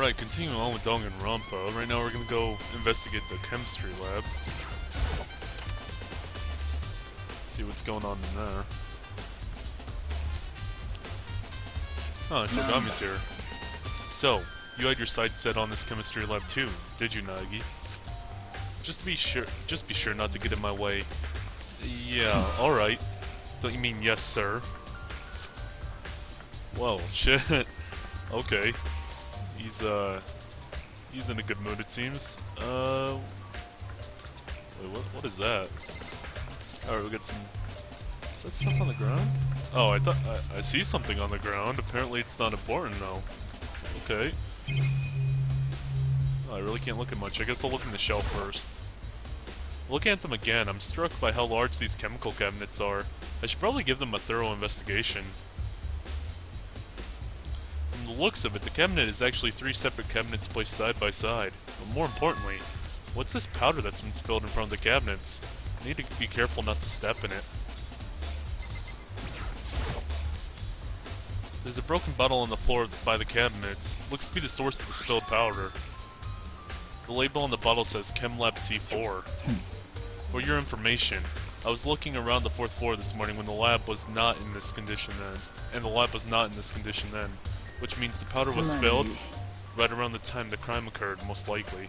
Alright, continuing on with Danganronpa. Right now we're gonna go investigate the chemistry lab. See what's going on in there. Oh, Togami's here. So, you had your sights set on this chemistry lab too, did you, Naegi? Just be sure not to get in my way. Yeah, alright. Don't you mean yes, sir? Well, shit. Okay. He's in a good mood, it seems. Wait, what is that? Alright, we got some... Is that stuff on the ground? Oh, I thought... I see something on the ground. Apparently it's not important, though. Okay. Oh, I really can't look at much. I guess I'll look in the shelf first. Looking at them again, I'm struck by how large these chemical cabinets are. I should probably give them a thorough investigation. From the looks of it, the cabinet is actually 3 separate cabinets placed side by side. But more importantly, what's this powder that's been spilled in front of the cabinets? I need to be careful not to step in it. There's a broken bottle on the floor by the cabinets. Looks to be the source of the spilled powder. The label on the bottle says Chem Lab C4. For your information, I was looking around the 4th floor this morning when the lab was not in this condition then. And the lab was not in this condition then. Which means the powder was spilled right around the time the crime occurred, most likely.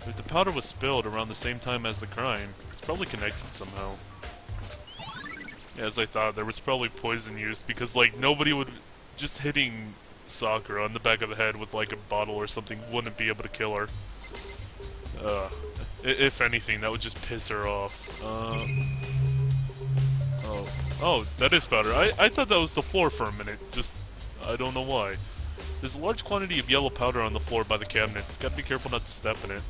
If the powder was spilled around the same time as the crime, it's probably connected somehow. Yeah, as I thought, there was probably poison used because, like, nobody would... Just hitting Sakura on the back of the head with, like, a bottle or something wouldn't be able to kill her. If anything, that would just piss her off. Oh, that is powder. I thought that was the floor for a minute. Just, I don't know why. There's a large quantity of yellow powder on the floor by the cabinets. Gotta be careful not to step in it.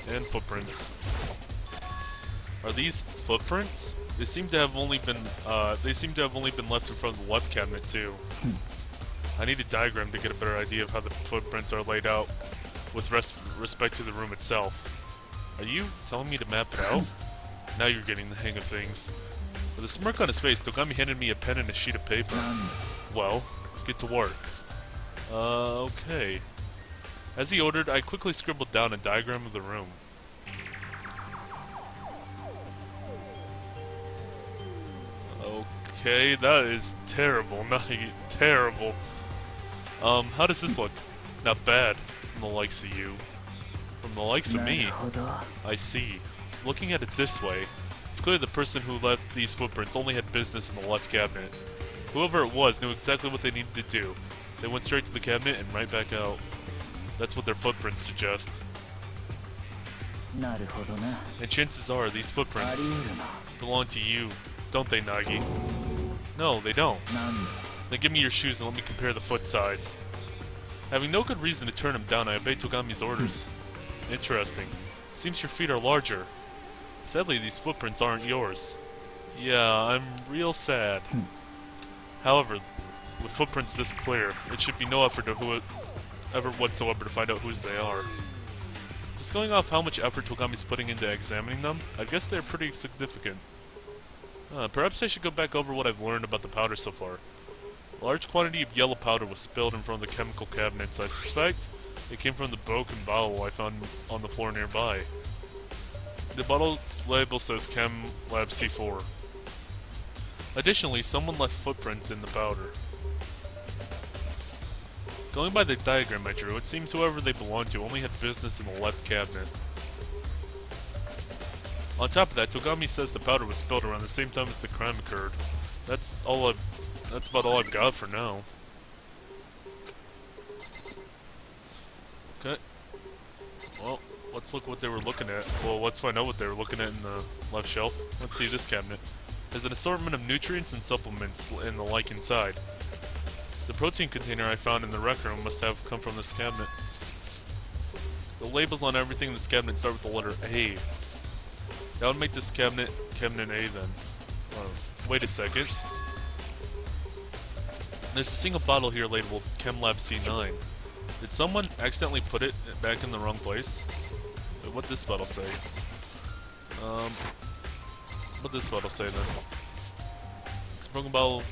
And footprints. Are these footprints? They seem to have only been left in front of the left cabinet too. I need a diagram to get a better idea of how the footprints are laid out with respect to the room itself. Are you telling me to map it out? Now you're getting the hang of things. With a smirk on his face, Togami handed me a pen and a sheet of paper. Well, get to work. Okay. As he ordered, I quickly scribbled down a diagram of the room. Okay, that is terrible. Not terrible. How does this look? Not bad, from the likes of you. From the likes of me? I see. Looking at it this way, it's clear the person who left these footprints only had business in the left cabinet. Whoever it was knew exactly what they needed to do. They went straight to the cabinet and right back out. That's what their footprints suggest. And chances are these footprints belong to you, don't they, Naegi? No, they don't. Then give me your shoes and let me compare the foot size. Having no good reason to turn him down, I obey Togami's orders. Interesting. Seems your feet are larger. Sadly, these footprints aren't yours. Yeah, I'm real sad. However, with footprints this clear, it should be no effort to whatsoever to find out whose they are. Just going off how much effort Togami's putting into examining them, I guess they're pretty significant. Perhaps I should go back over what I've learned about the powder so far. A large quantity of yellow powder was spilled in front of the chemical cabinets. I suspect it came from the broken bottle I found on the floor nearby. The bottle label says Chem Lab C4. Additionally, someone left footprints in the powder. Going by the diagram I drew, it seems whoever they belonged to only had business in the left cabinet. On top of that, Togami says the powder was spilled around the same time as the crime occurred. That's about all I've got for now. Okay. Well, let's look what they were looking at. Well, let's find out what they were looking at in the left shelf. Let's see this cabinet. There's an assortment of nutrients and supplements and the like inside. The protein container I found in the rec room must have come from this cabinet. The labels on everything in this cabinet start with the letter A. That would make this cabinet A then. Wait a second. There's a single bottle here labeled Chem Lab C9. Did someone accidentally put it back in the wrong place? Wait, what'd this bottle say? What'd this bottle say then? Broken bottle,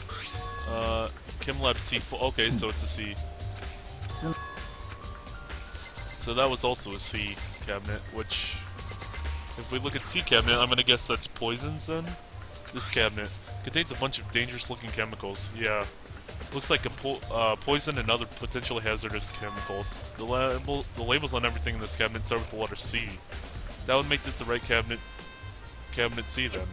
Chem Lab C4. Okay, so it's a C. So that was also a C cabinet, which, if we look at C cabinet, I'm gonna guess that's poisons then? This cabinet contains a bunch of dangerous looking chemicals. Yeah. Looks like a poison and other potentially hazardous chemicals. The labels on everything in this cabinet start with the letter C. That would make this the right cabinet C then.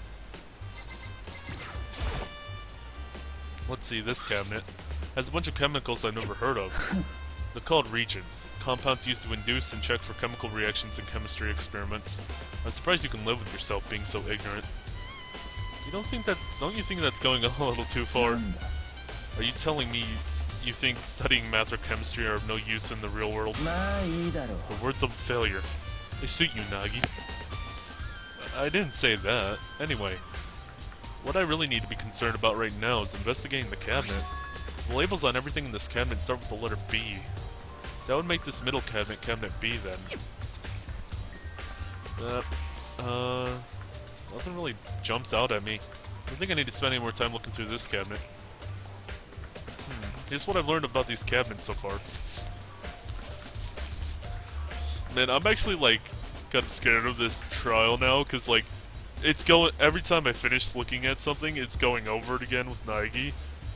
Let's see, this cabinet has a bunch of chemicals I've never heard of. They're called reagents, compounds used to induce and check for chemical reactions in chemistry experiments. I'm surprised you can live with yourself being so ignorant. Don't you think that's going a little too far? Are you telling me you think studying math or chemistry are of no use in the real world? The words of failure. They suit you, Naegi. I didn't say that. Anyway, what I really need to be concerned about right now is investigating the cabinet. The labels on everything in this cabinet start with the letter B. That would make this middle cabinet Cabinet B then. Nothing really jumps out at me. I don't think I need to spend any more time looking through this cabinet. Here's what I've learned about these cabinets so far. Man, I'm actually, like, kind of scared of this trial now, because, like, it's going, every time I finish looking at something, it's going over it again with Naegi.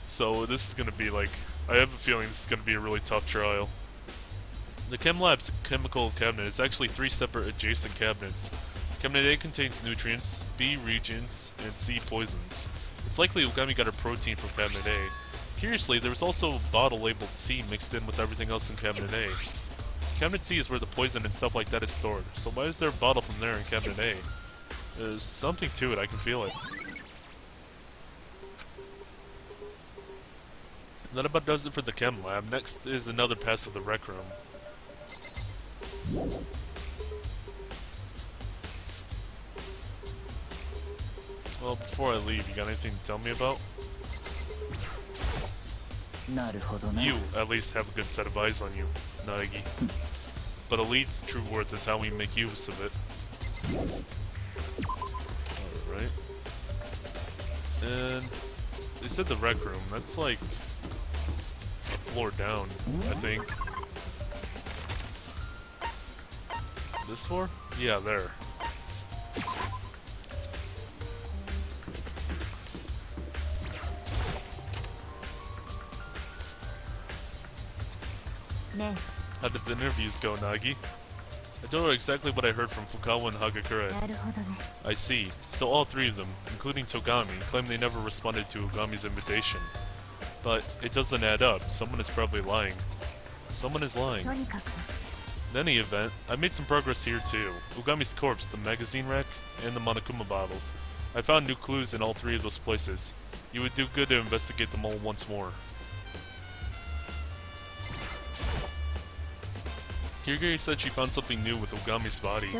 So this is gonna be, like, I have a feeling this is gonna be a really tough trial. The Chem Lab's chemical cabinet is actually 3 separate adjacent cabinets. Cabinet A contains nutrients, B reagents, and C poisons. It's likely Togami got her protein from Cabinet A. Curiously, there was also a bottle labeled C mixed in with everything else in Cabinet A. Cabinet C is where the poison and stuff like that is stored, so why is there a bottle from there in Cabinet A? There's something to it, I can feel it. That about does it for the Chem Lab. Next is another pass of the rec room. Well, before I leave, you got anything to tell me about? You, at least, have a good set of eyes on you, Naegi. But a lead's true worth is how we make use of it. Alright. And they said the rec room. That's like a floor down, I think. This floor? Yeah, there. How did the interviews go, Naegi? I don't know exactly what I heard from Fukawa and Hagakure. I see. So all 3 of them, including Togami, claim they never responded to Ogami's invitation. But it doesn't add up. Someone is probably lying. Someone is lying. In any event, I made some progress here too. Ogami's corpse, the magazine rack, and the Monokuma bottles. I found new clues in all 3 of those places. You would do good to investigate them all once more. Kirigiri said she found something new with Ogami's body.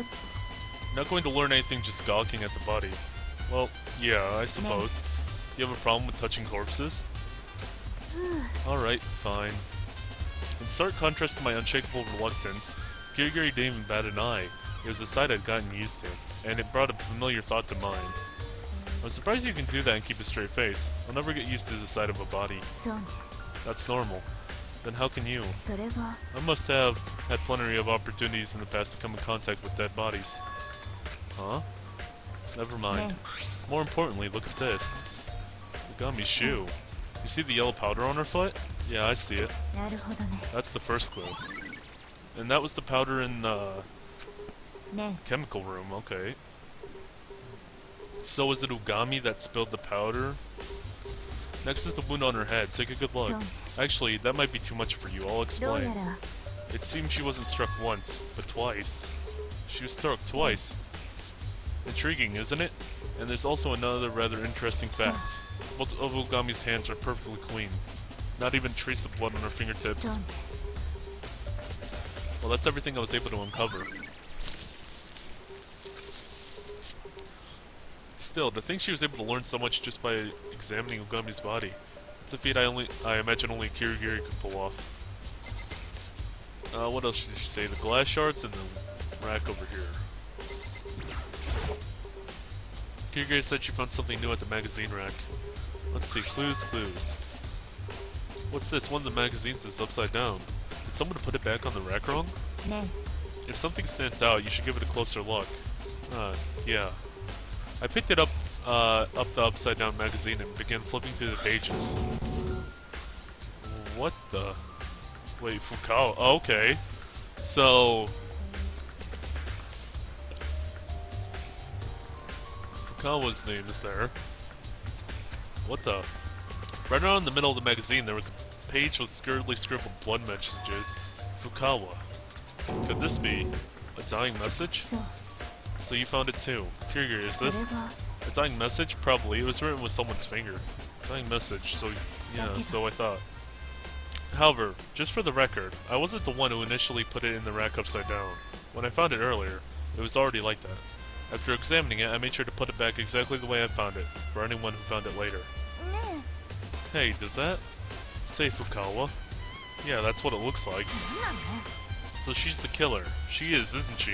Not going to learn anything just gawking at the body. Well, yeah, I suppose. You have a problem with touching corpses? Alright, fine. In stark contrast to my unshakable reluctance, Kirigiri didn't even bat an eye. It was a sight I'd gotten used to, and it brought a familiar thought to mind. I'm surprised you can do that and keep a straight face. I'll never get used to the sight of a body. That's normal. Then how can you? I must have had plenty of opportunities in the past to come in contact with dead bodies. Huh? Never mind. More importantly, look at this. Ogami's shoe. You see the yellow powder on her foot? Yeah, I see it. That's the first clue. And that was the powder in the chemical room, okay. So was it Ogami that spilled the powder? Next is the wound on her head. Take a good look. Actually, that might be too much for you. I'll explain. It seems she wasn't struck once, but twice. She was struck twice. Intriguing, isn't it? And there's also another rather interesting fact. Both of Ogami's hands are perfectly clean. Not even a trace of blood on her fingertips. Well, that's everything I was able to uncover. Still, to think she was able to learn so much just by examining Ogami's body. It's a feat I imagine only Kirigiri could pull off. What else did she say? The glass shards and the rack over here. Kirigiri said she found something new at the magazine rack. Let's see, clues. What's this? One of the magazines is upside down. Did someone put it back on the rack wrong? No. If something stands out, you should give it a closer look. Yeah. I picked it up the upside-down magazine and began flipping through the pages. What the? Wait, Fukao. Oh, okay. So... Fukawa's name is there. What the? Right around the middle of the magazine, there was a page with scurriedly scribbled blood messages. Fukawa. Could this be a dying message? So you found it too. Kiryu, is this a dying message? Probably. It was written with someone's finger. Dying message, so yeah, so I thought. However, just for the record, I wasn't the one who initially put it in the rack upside down. When I found it earlier, it was already like that. After examining it, I made sure to put it back exactly the way I found it, for anyone who found it later. Hey, does that say Fukawa? Yeah, that's what it looks like. So she's the killer. She is, isn't she?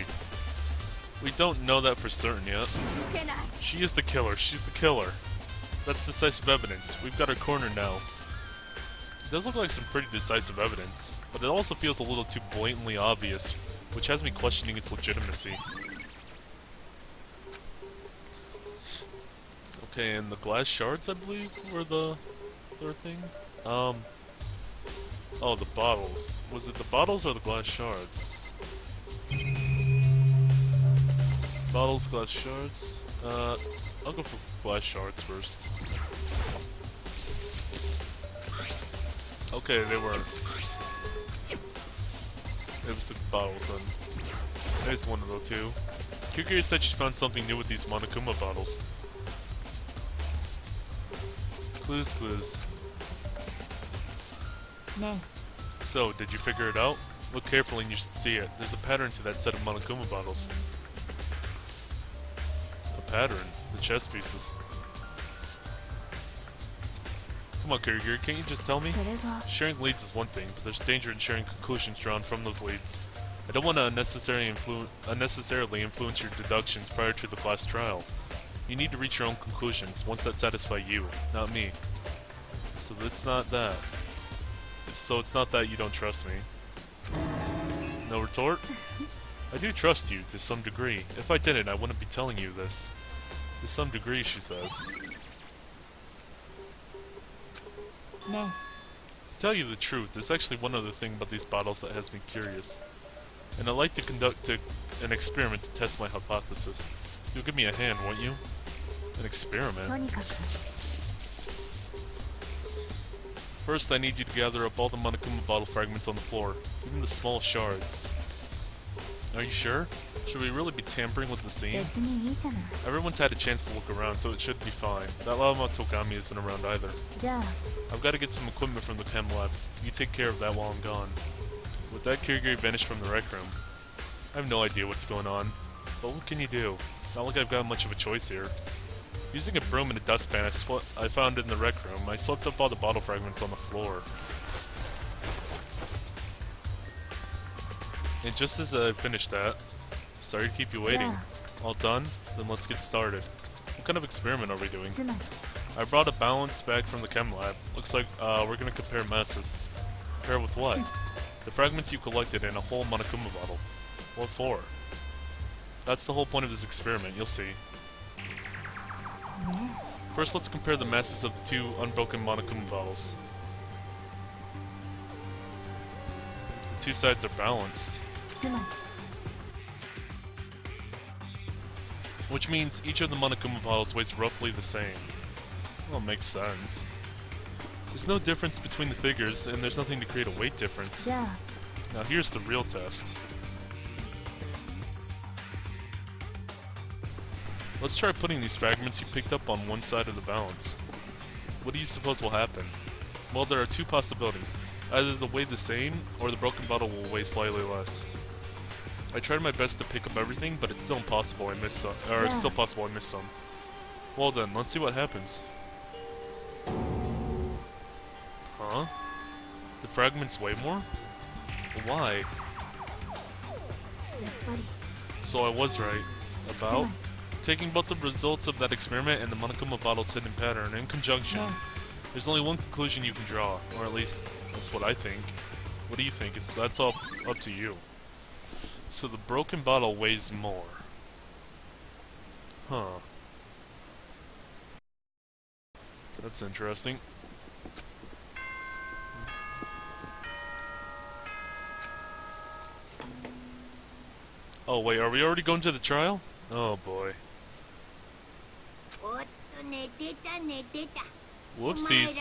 We don't know that for certain yet. She is the killer. She's the killer. That's decisive evidence. We've got her cornered now. It does look like some pretty decisive evidence, but it also feels a little too blatantly obvious, which has me questioning its legitimacy. Okay, and the glass shards, I believe, were the third thing? Oh, the bottles. Was it the bottles or the glass shards? Bottles, glass shards? I'll go for glass shards first. Okay, they were. It was the bottles then. There's one of those two. Kyukuri said she found something new with these Monokuma bottles. Clues. No. So, did you figure it out? Look carefully and you should see it. There's a pattern to that set of Monokuma bottles. A pattern? The chess pieces. Come on, Kiryu, can't you just tell me? Sharing leads is one thing, but there's danger in sharing conclusions drawn from those leads. I don't want to unnecessarily influence your deductions prior to the class trial. You need to reach your own conclusions, ones that satisfy you, not me. So it's not that. It's not that you don't trust me. No retort? I do trust you, to some degree. If I didn't, I wouldn't be telling you this. To some degree, she says. No. To tell you the truth, there's actually one other thing about these bottles that has me curious. And I'd like to conduct an experiment to test my hypothesis. You'll give me a hand, won't you? An experiment? First, I need you to gather up all the Monokuma bottle fragments on the floor, even the small shards. Are you sure? Should we really be tampering with the scene? Everyone's had a chance to look around, so it should be fine. That Lama Togami isn't around either. I've got to get some equipment from the Chem Lab. You take care of that while I'm gone. With that, Kiryu vanished from the rec room. I have no idea what's going on, but what can you do? Not like I've got much of a choice here. Using a broom and a dustpan I found in the rec room, I swept up all the bottle fragments on the floor. And just as I finished that, sorry to keep you waiting. All done? Then let's get started. What kind of experiment are we doing? I brought a balance bag from the Chem Lab. Looks like we're gonna compare masses. Compare with what? The fragments you collected in a whole Monokuma bottle. What for? That's the whole point of this experiment, you'll see. First, let's compare the masses of the two unbroken Monokuma bottles. The two sides are balanced. Which means each of the Monokuma bottles weighs roughly the same. Well, makes sense. There's no difference between the figures, and there's nothing to create a weight difference. Now here's the real test. Let's try putting these fragments you picked up on one side of the balance. What do you suppose will happen? Well, there are two possibilities. Either they'll weigh the same, or the broken bottle will weigh slightly less. I tried my best to pick up everything, but it's still impossible I missed some. Or it's still possible I missed some. Well then, let's see what happens. Huh? The fragments weigh more? Why? So I was right. About? Taking both the results of that experiment and the Monokuma bottle's hidden pattern in conjunction, there's only one conclusion you can draw, or at least that's what I think. What do you think? That's all up to you. So the broken bottle weighs more. Huh. That's interesting. Oh wait, are we already going to the trial? Oh boy. Whoopsies.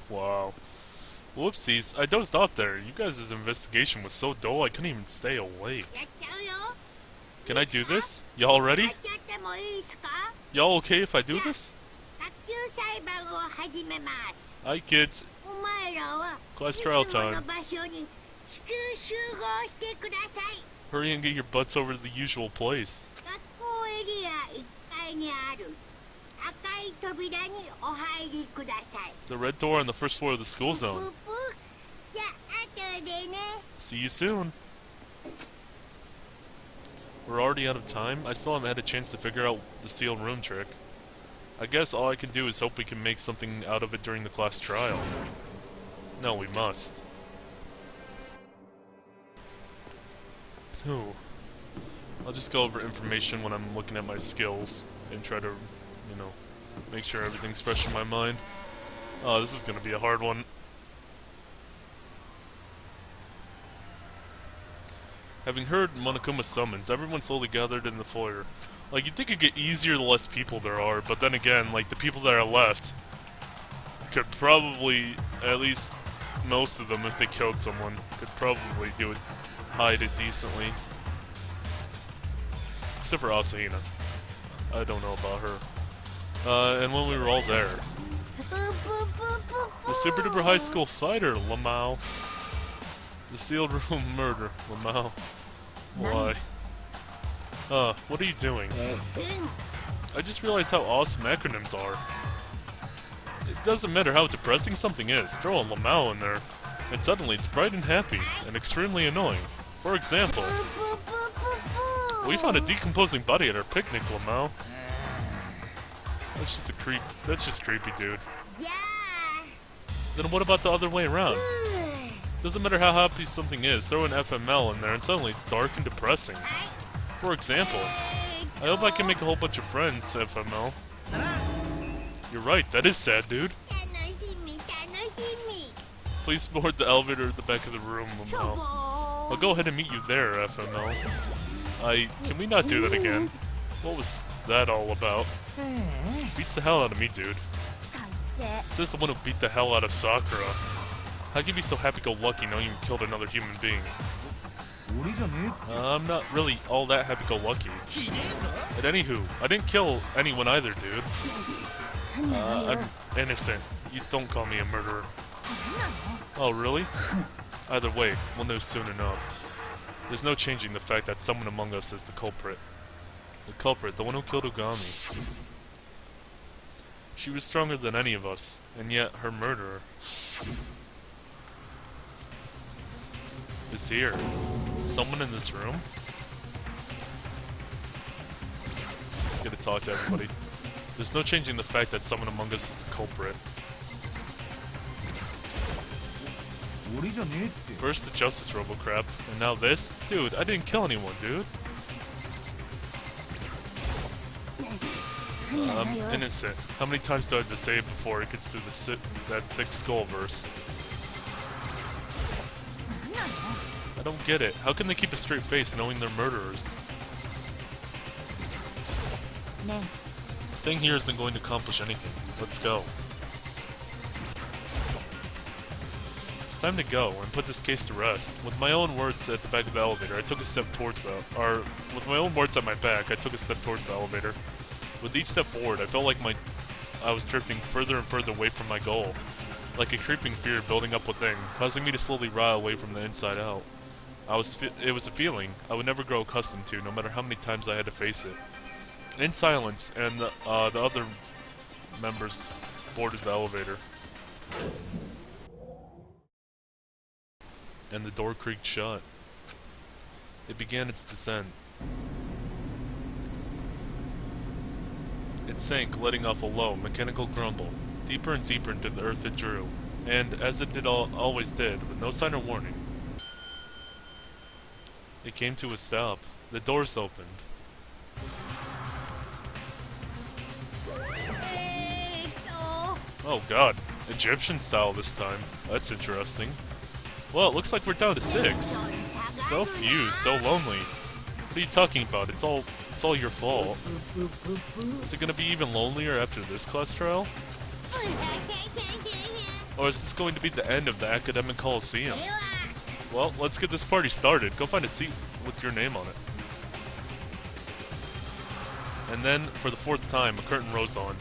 Wow. Whoopsies, I dozed off there. You guys' investigation was so dull I couldn't even stay awake. Can I do this? Y'all ready? Y'all okay if I do this? Hi kids. Class trial time. Hurry and get your butts over to the usual place. The red door on the first floor of the school zone. See you soon. We're already out of time. I still haven't had a chance to figure out the sealed room trick. I guess all I can do is hope we can make something out of it during the class trial. No, we must. Ooh. I'll just go over information when I'm looking at my skills and try to, you know, make sure everything's fresh in my mind. Oh, this is gonna be a hard one. Having heard Monokuma's summons, everyone slowly gathered in the foyer. Like, you'd think it'd get easier the less people there are, but then again, like, the people that are left could probably, at least most of them, if they killed someone, could probably hide it decently. Except for Asahina. I don't know about her. And when we were all there. The Super Duper High School fighter, Lamau. The sealed room murder, Lamau. Why? What are you doing? I just realized how awesome acronyms are. It doesn't matter how depressing something is, throw a Lamau in there, and suddenly it's bright and happy, and extremely annoying. For example, we found a decomposing body at our picnic, Lamau. That's just creepy, dude. Yeah. Then what about the other way around? Doesn't matter how happy something is, throw an FML in there and suddenly it's dark and depressing. For example, I hope I can make a whole bunch of friends, FML. You're right, that is sad, dude. Please board the elevator at the back of the room, FML. I'll go ahead and meet you there, FML. Can we not do that again? What was that all about? Beats the hell out of me, dude. Says the one who beat the hell out of Sakura. How can you be so happy-go-lucky knowing you killed another human being? I'm not really all that happy-go-lucky. But anywho, I didn't kill anyone either, dude. I'm innocent. You don't call me a murderer. Oh, really? Either way, we'll know soon enough. There's no changing the fact that someone among us is the culprit. The culprit, the one who killed Togami. She was stronger than any of us, and yet her murderer is here. Someone in this room? Let's get to talk to everybody. There's no changing the fact that someone among us is the culprit. First the Justice Robocrap, and now this? Dude, I didn't kill anyone, dude. I'm innocent. How many times do I have to say it before it gets through that thick skull verse? I don't get it. How can they keep a straight face knowing they're murderers? Staying here isn't going to accomplish anything. Let's go. It's time to go and put this case to rest. With my own words at the back of the elevator, I took a step towards with my own words at my back, I took a step towards the elevator. With each step forward, I felt like I was drifting further and further away from my goal. Like a creeping fear building up within, causing me to slowly rot away from the inside out. It was a feeling I would never grow accustomed to, no matter how many times I had to face it. In silence, and the other members boarded the elevator. And the door creaked shut. It began its descent. It sank, letting off a low, mechanical grumble. Deeper and deeper into the earth it drew, and, as it always did, with no sign or warning, it came to a stop. The doors opened. Oh god, Egyptian style this time. That's interesting. Well, it looks like we're down to 6. So few, so lonely. What are you talking about? It's all your fault. Is it gonna be even lonelier after this class trial? Or is this going to be the end of the academic coliseum? Well, let's get this party started. Go find a seat with your name on it. And then, for the 4th time, a curtain rose on.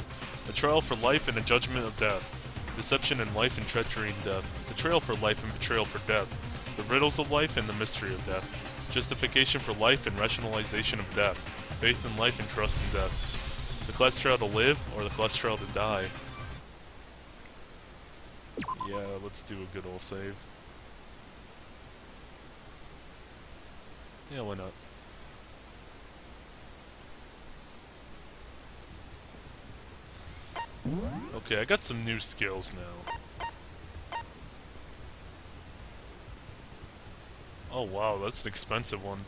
A trial for life and a judgment of death. Deception in life and treachery in death. Betrayal for life and betrayal for death. The riddles of life and the mystery of death. Justification for life and rationalization of death. Faith in life and trust in death. The class trial to live or the class trial to die? Yeah, let's do a good old save. Yeah, why not? Okay, I got some new skills now. Oh wow, that's an expensive one.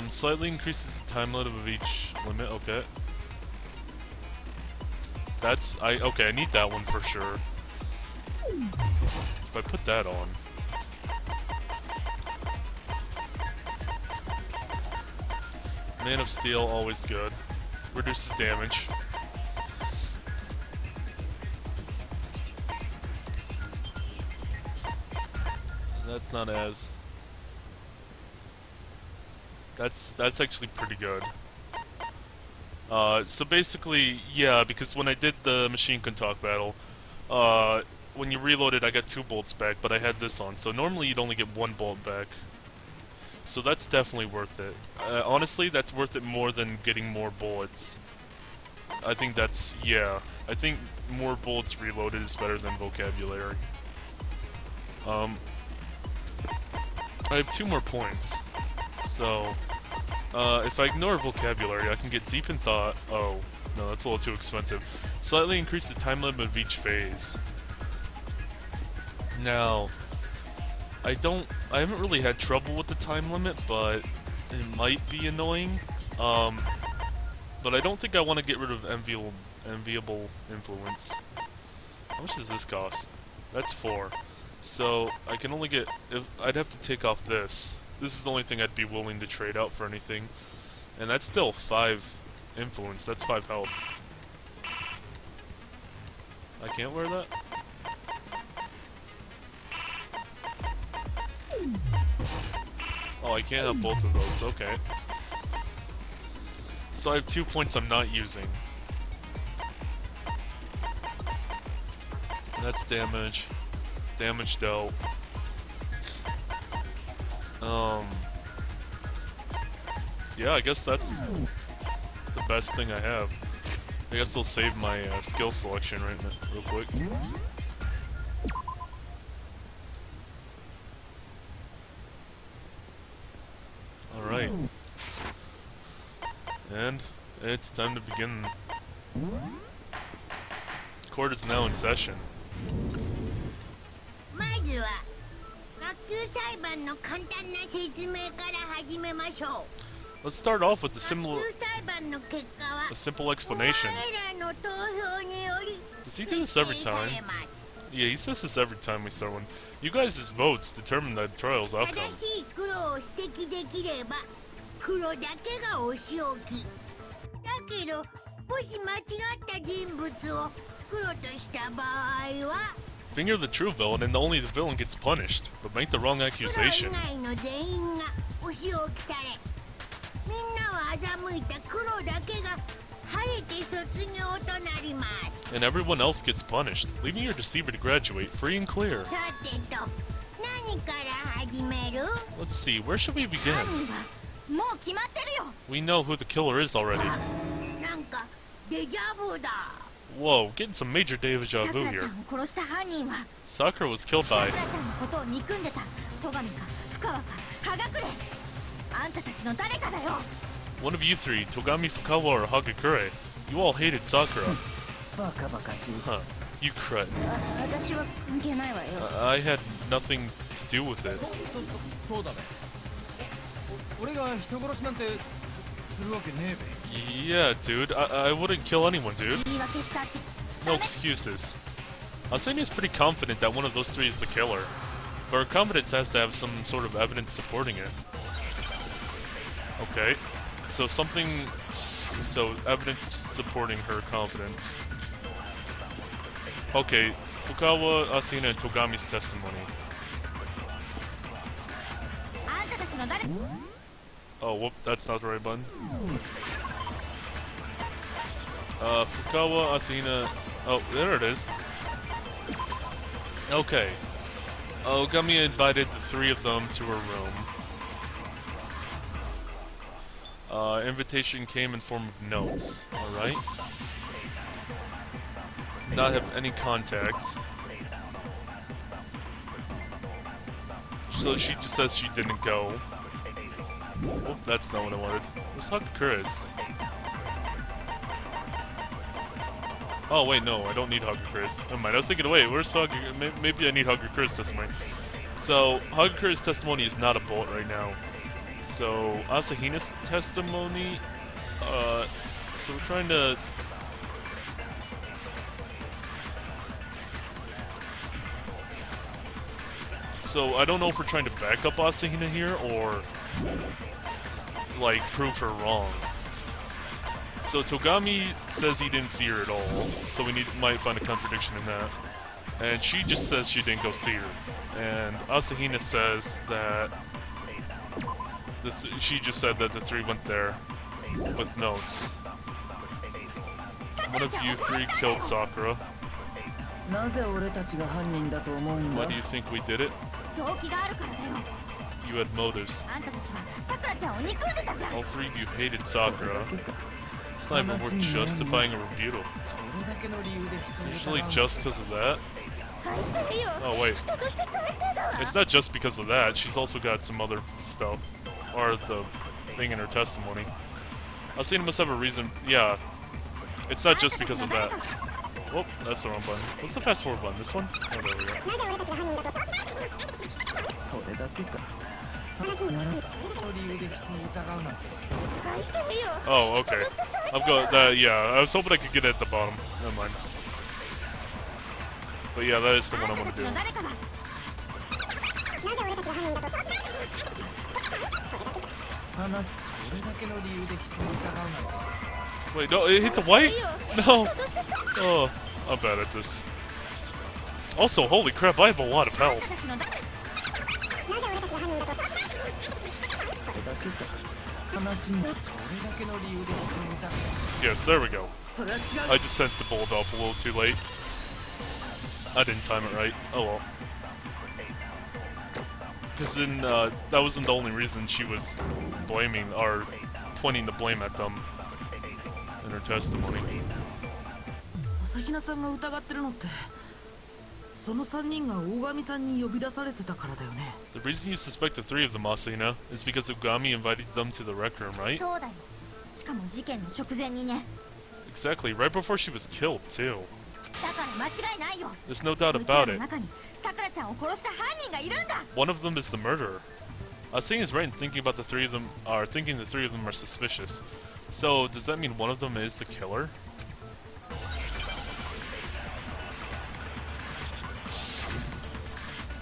Slightly increases the time limit of each limit, okay. Okay, I need that one for sure. If I put that on. Man of Steel, always good. Reduces damage. That's not as... That's actually pretty good. So basically, yeah, because when I did the machine gun talk battle, when you reloaded, I got 2 bolts back, but I had this on. So normally you'd only get 1 bolt back. So that's definitely worth it. Honestly, that's worth it more than getting more bullets. I think that's, yeah. I think more bullets reloaded is better than vocabulary. I have 2 more points. So, if I ignore vocabulary, I can get deep in thought. Oh, no, that's a little too expensive. Slightly increase the time limit of each phase. Now, I haven't really had trouble with the time limit, but it might be annoying. But I don't think I want to get rid of enviable influence. How much does this cost? That's 4. So, I can only get, I'd have to take off this. This is the only thing I'd be willing to trade out for anything. And that's still 5 influence, that's 5 health. I can't wear that? Oh, I can't have both of those, okay. So I have 2 points I'm not using. That's damage. Damage dealt. Yeah, I guess that's the best thing I have. I guess I'll save my skill selection right now, real quick. Alright. And it's time to begin. Court is now in session. Let's start off with a simple explanation. Does he do this every time? Yeah, he says this every time we start one. You guys' votes determine the trial's outcome. Finger the true villain and only the villain gets punished, but make the wrong accusation. And everyone else gets punished, leaving your deceiver to graduate free and clear. Let's see, where should we begin? We know who the killer is already. Whoa, getting some major deja vu さくらちゃ here. んを殺した犯人は Sakura was killed さ by... くらちゃんのことを憎んでた戸上か深川か葉隠れあんたたちの誰かだよ One of you three, Togami, Fukawa, or Hagakure. You all hated Sakura. バカバカしい Huh. You crud. 私は関係ないわよ I had nothing to do with it. そうだね俺が人殺しなんてするわけねえべ Yeah, dude. I wouldn't kill anyone, dude. 言い訳したって No excuses. Asane is pretty confident that one of those three is the killer. But her confidence has to have some sort of evidence supporting it. Okay. So evidence supporting her confidence. Okay, Fukawa, Asina, and Togami's testimony. あんたたちの誰 Oh, whoop, that's not the right button. Fukawa, Asina... Oh, there it is. Okay. Ogami invited the three of them to her room. Invitation came in form of notes. Alright. Not have any contact. So she just says she didn't go. Oh, that's not what I wanted. Where's Hagakura's? Oh wait, no, I don't need Hagakura's. Never mind, I was thinking, wait, where's Hagakura? Maybe I need Hagakura's testimony. So, Hagakura's testimony is not a bullet right now. So, Asahina's testimony, so we're trying to... So, I don't know if we're trying to back up Asahina here, or, like, prove her wrong. So, Togami says he didn't see her at all, so we might find a contradiction in that. And she just says she didn't go see her. And Asahina says that... she just said that the three went there with notes. One of you three killed Sakura. なぜ俺たちが犯人だと思うんだ Why do you think we did it? 動機があるからだよ You had motives. あんたたちはさくらちゃんを憎んでたじゃん All three of you hated Sakura. It's not even worth justifying a rebuttal. それだけの理由で It's 人を usually 疑う just because of that. 最低よ Oh wait. 人として最低だわ It's not just because of that. She's also got some other stuff. Or the thing in her testimony. Asina must have a reason. Yeah. It's not just because of that. Oh, that's the wrong button. What's the fast forward button? This one? Oh, there we go. それだけかその理由で人を疑うなんて 最低よ Oh, okay. I'm going. Yeah, I was hoping I could get it at the bottom. Never mind. But yeah, that is the あ one ん I た want た to ち do. の誰かだ 話それだけの理由で人を疑うなんて Wait, no, it hit the white? No. Oh, I'm bad at this. Also, holy crap, I have a lot of あん health. たたちの誰 それだけか話にそれだけの理由で人を疑う Yes, there we go. それは違う I just sent the bullet off a little too late. I didn't time it right. Oh well. Because then, that wasn't the only reason she was blaming, or pointing the blame at them in her testimony. 朝比奈さんが疑ってるのってその3人が大神さんに呼び出されてたからだよね The reason you suspect the three of them, Asina, is because Ugami invited them to the rec room, right? そうだよしかも事件の直前にね Exactly, right before she was killed, too. だから間違いないよ There's no doubt そいつら about の it. 中にさくらちゃんを殺した犯人がいるんだ One of them is the murderer. Asina is right in thinking about the three of them are thinking the three of them are suspicious. So does that mean one of them is the killer?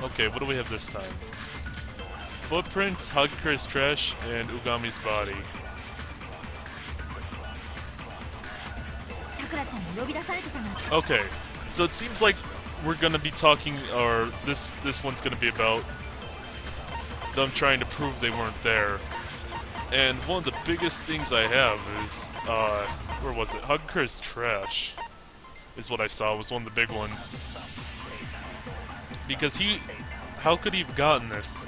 Okay, what do we have this time? Footprints, Hagakura's trash, and Ugami's body. さくらちゃんに呼び出されてたの Okay, so it seems like we're gonna be talking, or this one's gonna be about them trying to prove they weren't there. And one of the biggest things I have is, where was it? Hagakura's trash is what I saw, was one of the big ones. Because how could he have gotten this?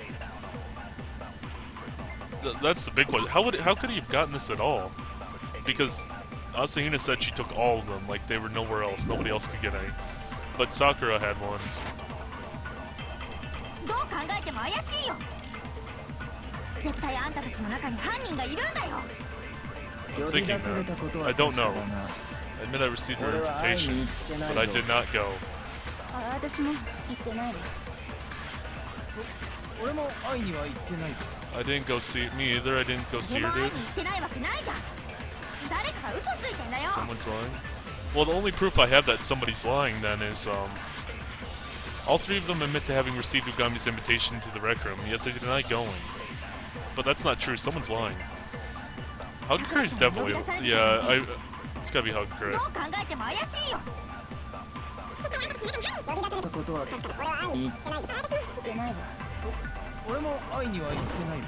That's the big question. How could he have gotten this at all? Because Asahina said she took all of them, like they were nowhere else. Nobody else could get any. But Sakura had one. どう考えても怪しいよ。絶対あんたたちの中に犯人がいるんだよ。 I'm thinking that. I don't know. I admit I received your invitation, but I did not go. 私も行ってないわ。俺も会いには行ってない。 I didn't go see me either. I didn't go see で her, も会い dude. に行ってないわけないじゃん。誰かが嘘ついてんだよ。 Someone's lying. Well, the only proof I have that somebody's lying then is all three of them admit to having received Ugami's invitation to the rec room, yet they deny going. But that's not true. Someone's lying. Hagakure is definitely yeah. It's gotta be ど Hagakure. う考えても怪しいよ。ことは確かに。行ってないわ。俺も会いには行ってない。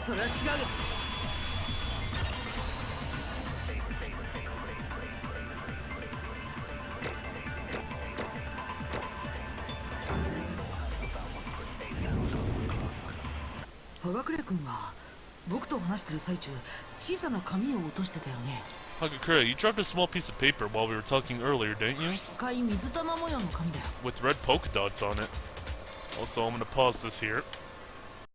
それは違うよ。葉隠君は僕と話してる最中小さな紙を落としてたよね。 Hagakure, you dropped a small piece of paper while we were talking earlier, didn't you? 赤い水玉模様の紙だよ。 With red polka dots on it. Also, I'm gonna pause this here.